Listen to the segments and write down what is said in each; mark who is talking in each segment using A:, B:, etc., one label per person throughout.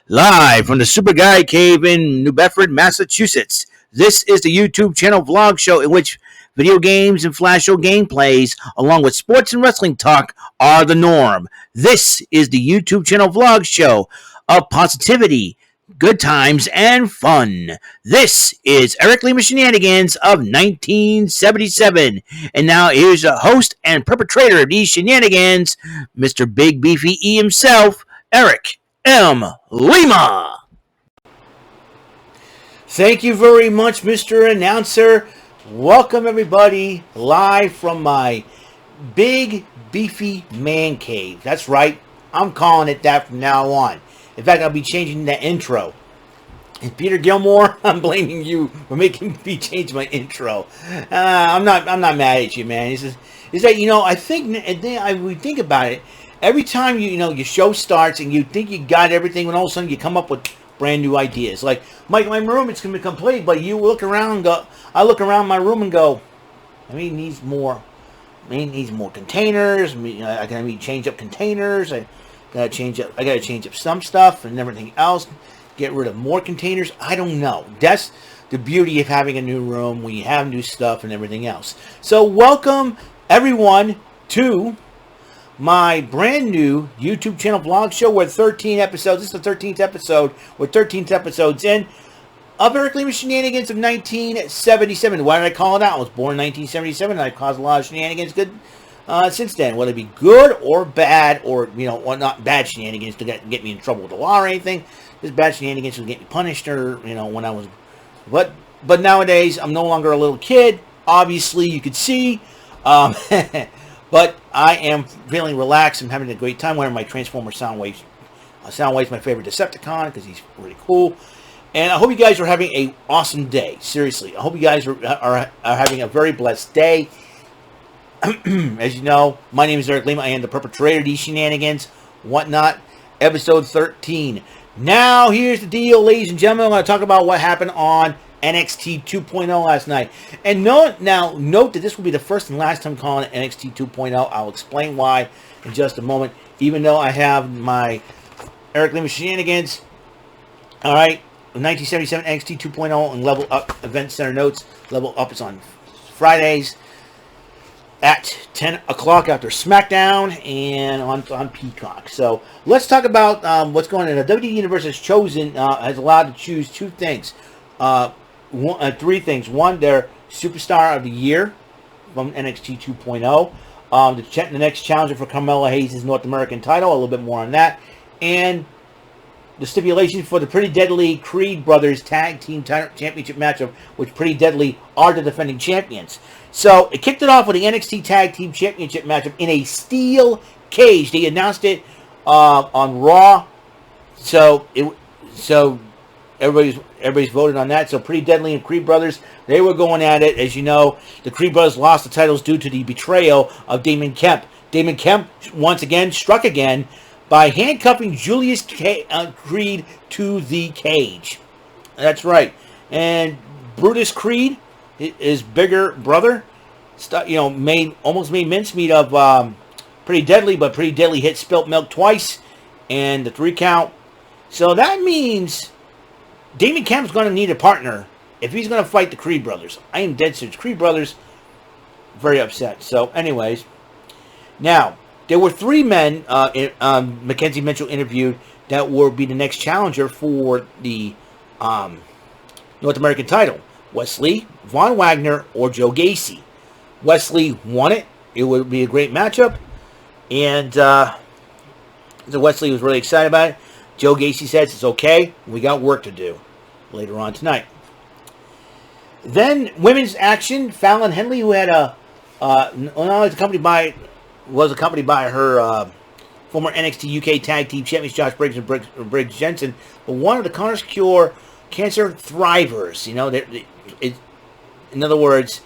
A: Live from the Super Guy Cave in New Bedford, Massachusetts. This is the YouTube channel vlog show in which video games and flash show gameplays, along with sports and wrestling talk, are the norm. This is the YouTube channel vlog show of positivity, good times, and fun. This is Eric Lima Shenanigans of 1977. And now here's the host and perpetrator of these shenanigans, Mr. Big Beefy E himself, Eric M. Lima. Thank you very much, Mr. Announcer. Welcome, everybody, live from my big, beefy man cave. That's right. I'm calling it that from now on. In fact, I'll be changing the intro. And Peter Gilmore, I'm blaming you for making me change my intro. I'm not mad at you, man. Is that, I think, and then we think about it. Every time your show starts and you think you got everything, and all of a sudden you come up with brand new ideas. Like, Mike, my room, it's going to be complete, but you look around and go, I look around my room and go, it needs more containers. I gotta change up containers. I gotta change up some stuff and everything else. Get rid of more containers. I don't know. That's the beauty of having a new room when you have new stuff and everything else. So welcome everyone to my brand new YouTube channel vlog show with 13 episodes. This is the 13th episode. We're 13th episodes in of Eric Lima Shenanigans of 1977. Why did I call it out? I was born in 1977 and I've caused a lot of shenanigans since then. Whether it be good or bad, or not bad shenanigans to get me in trouble with the law or anything. Just bad shenanigans to get me punished, or when I was. But nowadays I'm no longer a little kid. Obviously, you could see. But I am feeling relaxed. I'm having a great time wearing my Transformer Soundwave's my favorite Decepticon because he's really cool. And I hope you guys are having an awesome day. Seriously, I hope you guys are having a very blessed day. As you know, my name is Eric Lima. I am the perpetrator of these shenanigans, whatnot. Episode 13. Now, here's the deal, ladies and gentlemen. I'm going to talk about what happened on NXT 2.0 last night. And note that this will be the first and last time calling it NXT 2.0. I'll explain why in just a moment. Even though I have my Eric Lima Shenanigans, all right, 1977 NXT 2.0 and Level Up Event Center notes. Level Up is on Fridays at 10 o'clock after SmackDown and on Peacock. So let's talk about what's going on. The WWE Universe has allowed to choose two things. Three things. One, their Superstar of the Year from NXT 2.0. The next challenger for Carmelo Hayes' North American title. A little bit more on that. And the stipulation for the Pretty Deadly Creed Brothers Tag Team Championship matchup, which Pretty Deadly are the defending champions. So it kicked it off with the NXT Tag Team Championship matchup in a steel cage. They announced it on Raw. So everybody's voted on that. So Pretty Deadly and Creed Brothers, they were going at it. As you know, the Creed Brothers lost the titles due to the betrayal of Damon Kemp. Damon Kemp once again struck again by handcuffing Julius Creed to the cage. That's right. And Brutus Creed, his bigger brother, almost made mincemeat of Pretty Deadly, but Pretty Deadly hit spilt milk twice and the 3 count. So that means Damon Kemp's going to need a partner if he's going to fight the Creed Brothers. I am dead serious. Creed Brothers, very upset. So anyways, now, there were 3 men Mackenzie Mitchell interviewed that would be the next challenger for the North American title. Wesley, Von Wagner, or Joe Gacy. Wesley won it. It would be a great matchup. And so Wesley was really excited about it. Joe Gacy says it's okay. We got work to do later on tonight. Then women's action. Fallon Henley, who had was accompanied by her former NXT UK Tag Team Champions Josh Briggs and Briggs Jensen, but one of the Connors Cure cancer thrivers. In other words,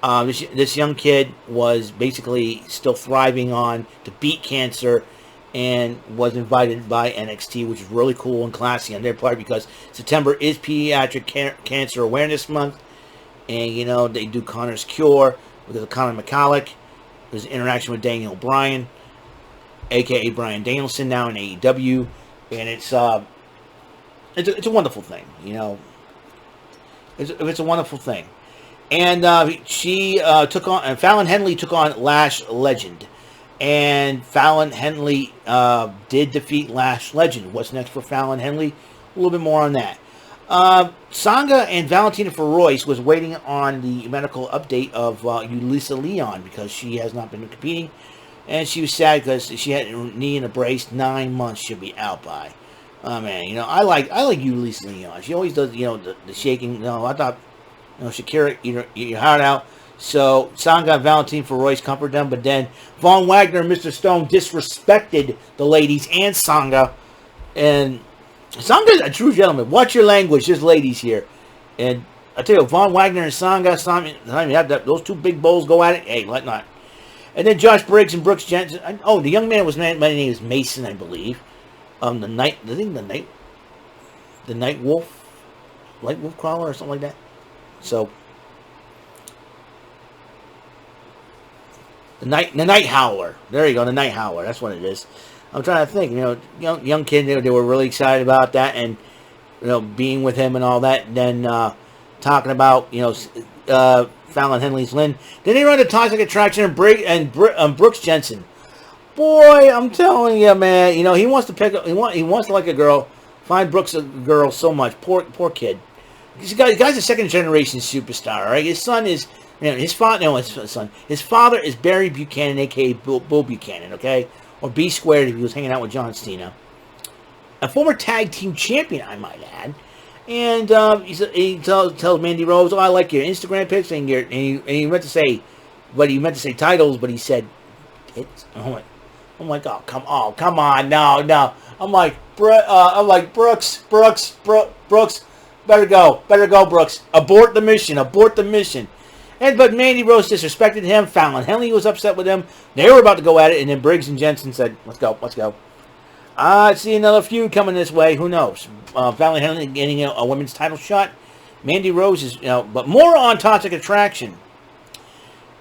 A: this young kid was basically still thriving on to beat cancer, and was invited by NXT, which is really cool and classy on their part because September is Pediatric Cancer Awareness Month, and they do Connor's Cure because of Connor McCulloch. There's an interaction with Daniel Bryan, a.k.a. Bryan Danielson, now in AEW. And it's it's a wonderful thing, you know. It's a wonderful thing. And she took on, and Fallon Henley took on Lash Legend. And Fallon Henley did defeat Lash Legend. What's next for Fallon Henley? A little bit more on that. Sanga and Valentina Feroz was waiting on the medical update of Yulisa Leon because she has not been competing. And she was sad because she had her knee in a brace. 9 months she'll be out by. Oh man, you know, I like Yulisa Leon. She always does, you know, the shaking. No, I thought, you know, Shakira, eat your heart out. So Sanga and Valentina Feroz comfort them, but then Von Wagner and Mr. Stone disrespected the ladies and Sanga. And Sanga's a true gentleman. Watch your language, there's ladies here. And I tell you, Von Wagner and Sanga, those two big bulls go at it. Hey, let not. And then Josh Briggs and Brooks Jensen. Oh, the young man my name is Mason, I believe. The night wolf, light wolf crawler or something like that. So the night howler. There you go, the night howler. That's what it is. I'm trying to think. You know, young kid. They were really excited about that, and you know, being with him and all that. And then talking about, you know, Fallon Henley's Lynn. Then they run to Toxic Attraction and Brooks Jensen. Boy, I'm telling you, man. You know, he wants to pick up. He wants to like a girl. Find Brooks a girl so much. Poor kid. This guy's a second generation superstar. Right? His son is. You know, his father. No, his son. His father is Barry Buchanan, aka Bull Buchanan. Okay, or B Squared if he was hanging out with John Cena. A former tag team champion, I might add. And he tells Mandy Rose, "Oh, I like your Instagram pics and he meant to say, titles, but he said tits." I'm like, oh, come on, no. I'm like, Brooks, better go, Brooks. Abort the mission. But Mandy Rose disrespected him. Fallon Henley was upset with him. They were about to go at it, and then Briggs and Jensen said, let's go. I see another feud coming this way. Who knows? Fallon Henley getting a women's title shot. Mandy Rose is, you know, but more on Toxic Attraction.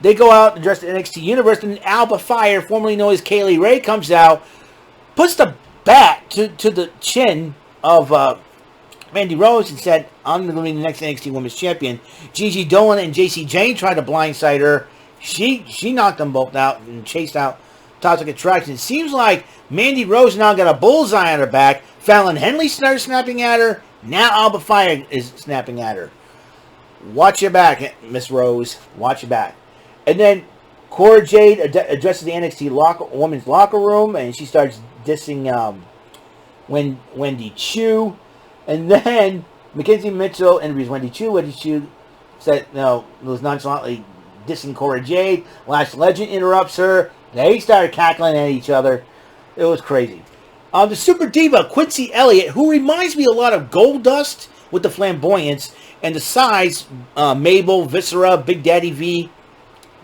A: They go out and dress the NXT Universe, and Alba Fire, formerly known as Kaylee Ray, comes out, puts the bat to the chin of Mandy Rose and said, I'm going to be the next NXT Women's Champion. Gigi Dolan and JC Jane tried to blindside her. She knocked them both out and chased out Toxic Attraction. It seems like Mandy Rose now got a bullseye on her back. Fallon Henley started snapping at her. Now Alba Fire is snapping at her. Watch your back, Miss Rose. Watch your back. And then Cora Jade addresses the NXT women's locker room, and she starts dissing Wendy Chu. And then Mackenzie Mitchell interviews Wendy Chu. Wendy Chu said, was nonchalantly dissing Cora Jade. Lash Legend interrupts her. They started cackling at each other. It was crazy. The Super Diva, Quincy Elliott, who reminds me a lot of Goldust with the flamboyance and the size, Mabel, Viscera, Big Daddy V.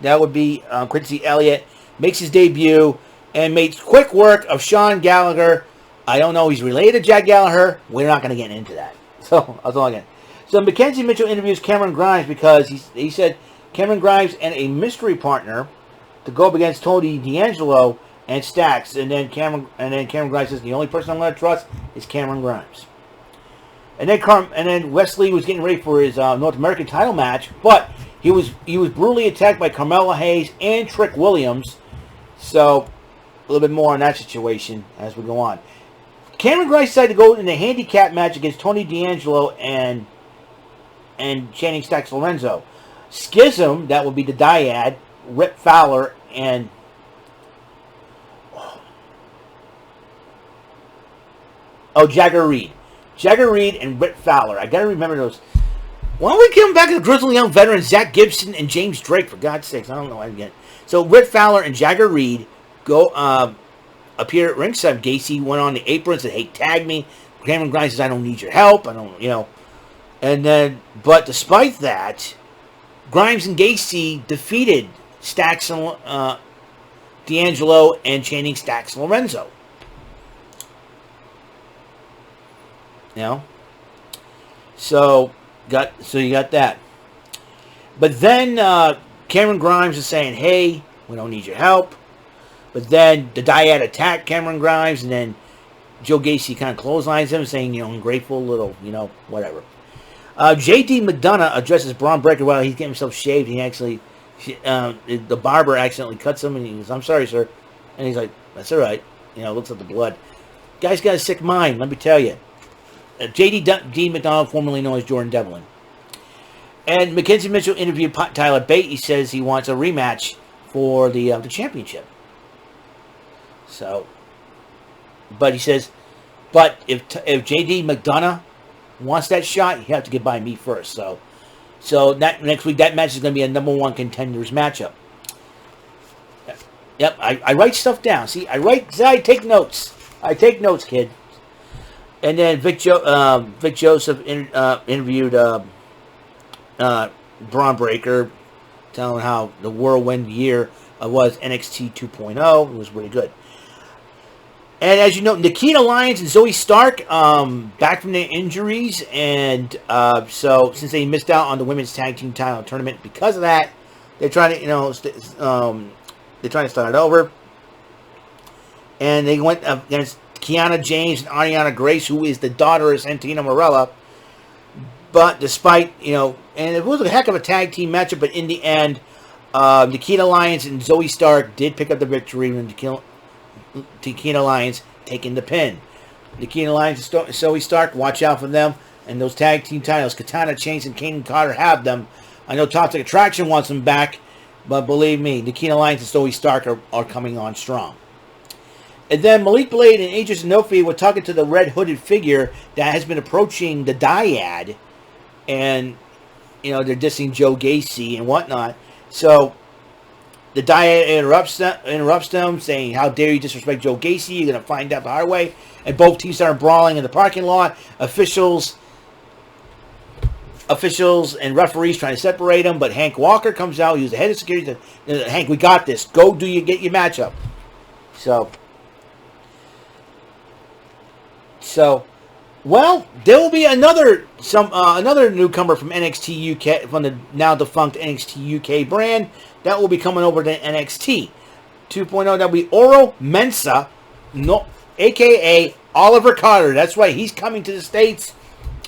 A: That would be Quincy Elliott. Makes his debut and makes quick work of Sean Gallagher. I don't know. He's related to Jack Gallagher. We're not going to get into that. So, that's all again. So, Mackenzie Mitchell interviews Cameron Grimes because he said Cameron Grimes and a mystery partner to go up against Tony D'Angelo and Stax. And then Cameron Grimes says the only person I'm going to trust is Cameron Grimes. And then Wesley was getting ready for his North American title match, but he was brutally attacked by Carmelo Hayes and Trick Williams. So a little bit more on that situation as we go on. Cameron Grimes decided to go in a handicap match against Tony D'Angelo and Channing Stax Lorenzo. Schism, that would be the dyad, Rip Fowler and Jagger Reed. Jagger Reed and Rip Fowler. I gotta remember those. Why don't we give them back to the grizzled young veterans Zach Gibson and James Drake, for God's sakes? I don't know again. So Rip Fowler and Jagger Reed go appear at ringside. Gacy went on the apron and said, "Hey, tag me." Cameron Grimes says, "I don't need your help. I don't, you know." And then, but despite that, Grimes and Gacy defeated Stax and D'Angelo and Channing Stax Lorenzo. You know, so you got that. But then Cameron Grimes is saying, "Hey, we don't need your help." But then the dyad attacked Cameron Grimes, and then Joe Gacy kind of clotheslines him, saying, ungrateful little, whatever. J.D. McDonough addresses Braun Breaker while he's getting himself shaved. He actually, the barber accidentally cuts him, and he goes, "I'm sorry, sir." And he's like, "That's all right." Looks at the blood. Guy's got a sick mind, let me tell you. J.D. McDonough, formerly known as Jordan Devlin. And Mackenzie Mitchell interviewed Tyler Bate. He says he wants a rematch for the championship. So, but he says, but if J.D. McDonough wants that shot, you have to get by me first. So that next week, that match is going to be a number 1 contenders matchup. Yep, I write stuff down. See, I take notes. I take notes, kid. And then Vic Joseph interviewed Braun Breaker, telling how the whirlwind year was NXT 2.0. It was really good. And as you know, Nikita Lyons and Zoe Stark back from their injuries, and so since they missed out on the women's tag team title tournament because of that, they're trying to they're trying to start it over. And they went against Kiana James and Ariana Grace, who is the daughter of Santino Marella. But despite, and it was a heck of a tag team matchup, but in the end, Nikita Lyons and Zoe Stark did pick up the victory when Nikita Lyons taking the pin. Nikita Lyons and Zoe Stark, watch out for them. And those tag team titles, Katana Chase and Kaden Carter have them. I know Toxic Attraction wants them back, but believe me, Nikita Lyons and Zoe Stark are coming on strong. And then Malik Blade and Adrian Sanofi were talking to the red hooded figure that has been approaching the dyad. And, they're dissing Joe Gacy and whatnot. So, the dyad interrupts them, saying, "How dare you disrespect Joe Gacy? You're going to find out the hard way." And both teams start brawling in the parking lot. Officials and referees trying to separate them. But Hank Walker comes out. He was the head of security. "Hank, we got this. Go get your matchup." So, well, there will be another newcomer from NXT UK, from the now defunct NXT UK brand, that will be coming over to NXT 2.0. That will be Oro Mensah, a.k.a. Oliver Carter. That's right, he's coming to the States,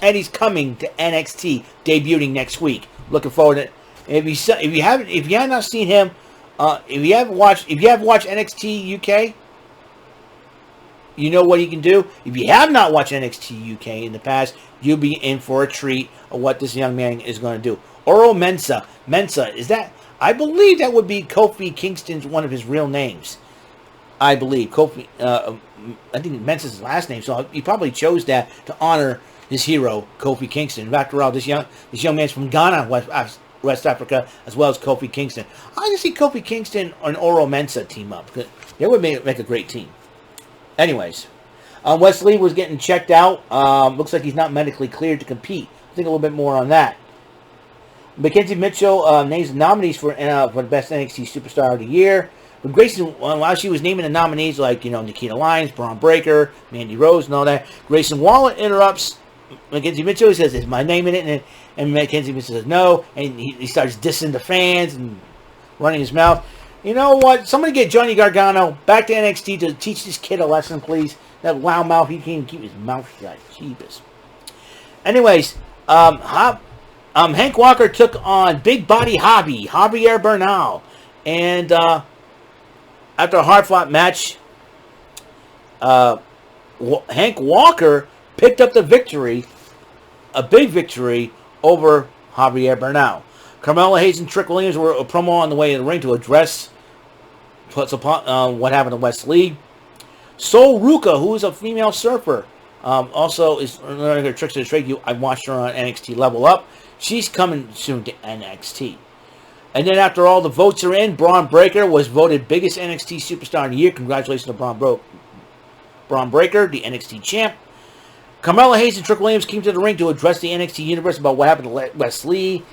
A: and he's coming to NXT, debuting next week. Looking forward to it. If you have not seen him, if you haven't watched NXT UK, you know what he can do. If you have not watched NXT UK in the past, you'll be in for a treat of what this young man is going to do. Oro Mensah. Mensah, is that? I believe that would be Kofi Kingston's one of his real names. I believe. Kofi, I think Mensah's his last name, so he probably chose that to honor his hero, Kofi Kingston. After all, this young man's from Ghana, West Africa, as well as Kofi Kingston. I can see Kofi Kingston and Oro Mensah team up. They would make a great team. Anyways, Wesley was getting checked out. Looks like he's not medically cleared to compete. I think a little bit more on that. Mackenzie Mitchell names the nominees for the best NXT Superstar of the Year. But Grayson, while she was naming the nominees like, Nikita Lyons, Braun Breaker, Mandy Rose, and all that, Grayson Waller interrupts Mackenzie Mitchell. He says, "Is my name in it?" And Mackenzie Mitchell says, "No." And he starts dissing the fans and running his mouth. You know what? Somebody get Johnny Gargano back to NXT to teach this kid a lesson, please. That loudmouth, he can't even keep his mouth shut. Jeebus. Anyways, Hank Walker took on Big Body Javier Bernal. And after a hard-fought match, Hank Walker picked up the victory, a big victory, over Javier Bernal. Carmelo Hayes and Trick Williams were a promo on the way to the ring to address what happened to West Lee. Sol Ruka, who is a female surfer, also is learning her tricks of the trade. I watched her on NXT Level Up. She's coming soon to NXT. And then after all the votes are in, Braun Breaker was voted biggest NXT Superstar of the Year. Congratulations to Braun Breaker, the NXT champ. Carmelo Hayes and Trick Williams came to the ring to address the NXT universe about what happened to West Lee.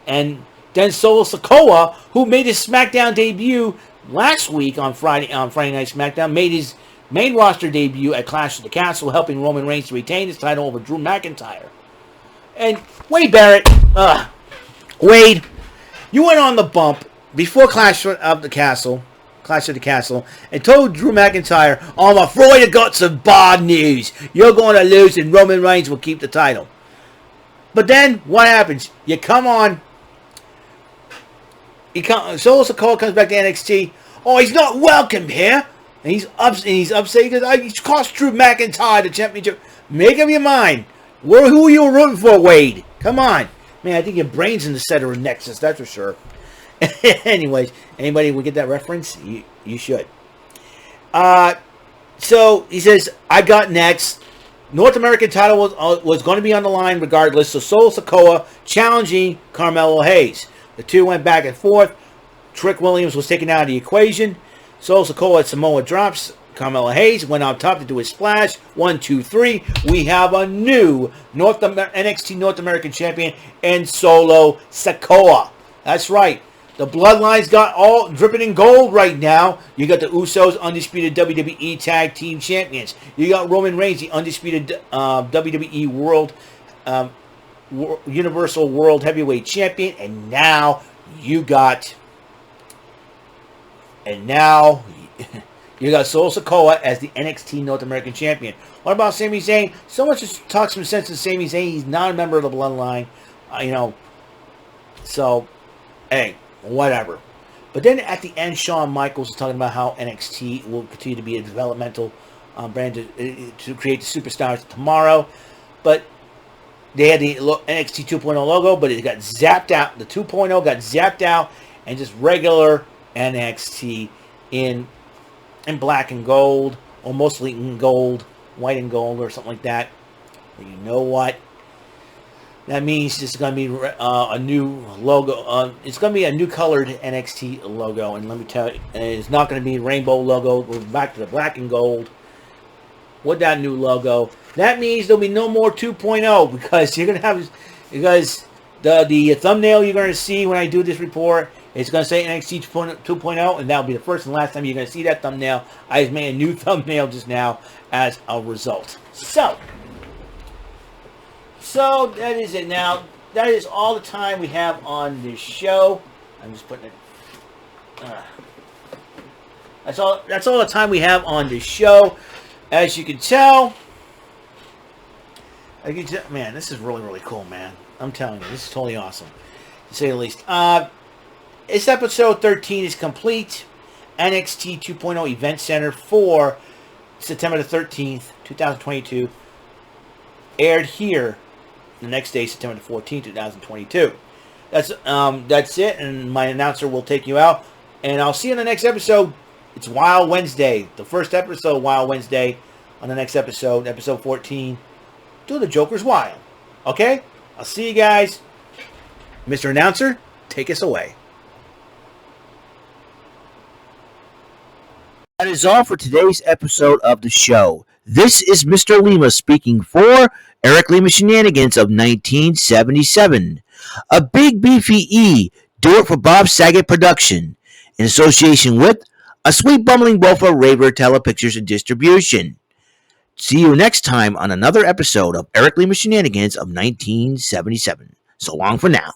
A: And then Solo Sikoa, who made his SmackDown debut last week on Friday Night SmackDown, made his main roster debut at Clash of the Castle, helping Roman Reigns to retain his title over Drew McIntyre. And Wade Barrett, Wade, you went on the bump before Clash of the Castle, Clash of the Castle, and told Drew McIntyre, I'm afraid I got some bad news. You're going to lose and Roman Reigns will keep the title. But then, what happens? You come on. Solo Sikoa comes back to NXT. Oh, he's not welcome here. And he's upset because he cost Drew McIntyre the championship. Make up your mind. Who are you rooting for, Wade? Come on. Man, I think your brain's in the center of Nexus, that's for sure. Anyways, anybody will get that reference? You should. So he says, I got next. North American title was going to be on the line regardless. So Solo Sikoa challenging Carmelo Hayes. The two went back and forth. Trick Williams was taken out of the equation. Solo Sikoa at Samoa drops. Carmelo Hayes went on top to do his splash. 1, 2, 3. We have a new NXT North American champion in Solo Sikoa. That's right. The Bloodline's got all dripping in gold right now. You got the Usos, undisputed WWE Tag Team Champions. You got Roman Reigns, the undisputed WWE World Universal World Heavyweight Champion. And now you got Solo Sikoa as the NXT North American Champion. What about Sami Zayn? Someone just talks some sense to Sami Zayn. He's not a member of the Bloodline. So, hey, whatever. But then at the end, Shawn Michaels is talking about how NXT will continue to be a developmental brand to create the superstars tomorrow. But they had the NXT 2.0 logo, but it got zapped out. The 2.0 got zapped out, and just regular NXT in black and gold, or mostly in gold, white and gold, or something like that. But you know what? That means it's going to be a new logo. It's going to be a new colored NXT logo, and let me tell you, it's not going to be rainbow logo. We're back to the black and gold with that new logo. That means there'll be no more 2.0 because you're going to have the thumbnail you're going to see when I do this report. It's going to say NXT 2.0, and that'll be the first and last time you're going to see that thumbnail. I just made a new thumbnail just now as a result. So that is it now. That is all the time we have on this show. I'm just putting it. That's all the time we have on this show. As you can tell, man, this is really, really cool, man. I'm telling you, this is totally awesome, to say the least. This episode 13 is complete. NXT 2.0 Event Center for September the 13th, 2022. Aired here the next day, September the 14th, 2022. That's it, and my announcer will take you out. And I'll see you in the next episode. It's Wild Wednesday. The first episode, Wild Wednesday. On the next episode, episode 14. Do the Joker's Wild. Okay? I'll see you guys. Mr. Announcer, take us away. That is all for today's episode of the show. This is Mr. Lima speaking for Eric Lima Shenanigans of 1977. A big beefy E, do it for Bob Saget production. In association with a sweet bumbling bofa Raver Telepictures and Distribution. See you next time on another episode of Eric Lima Shenanigans of 1977. So long for now.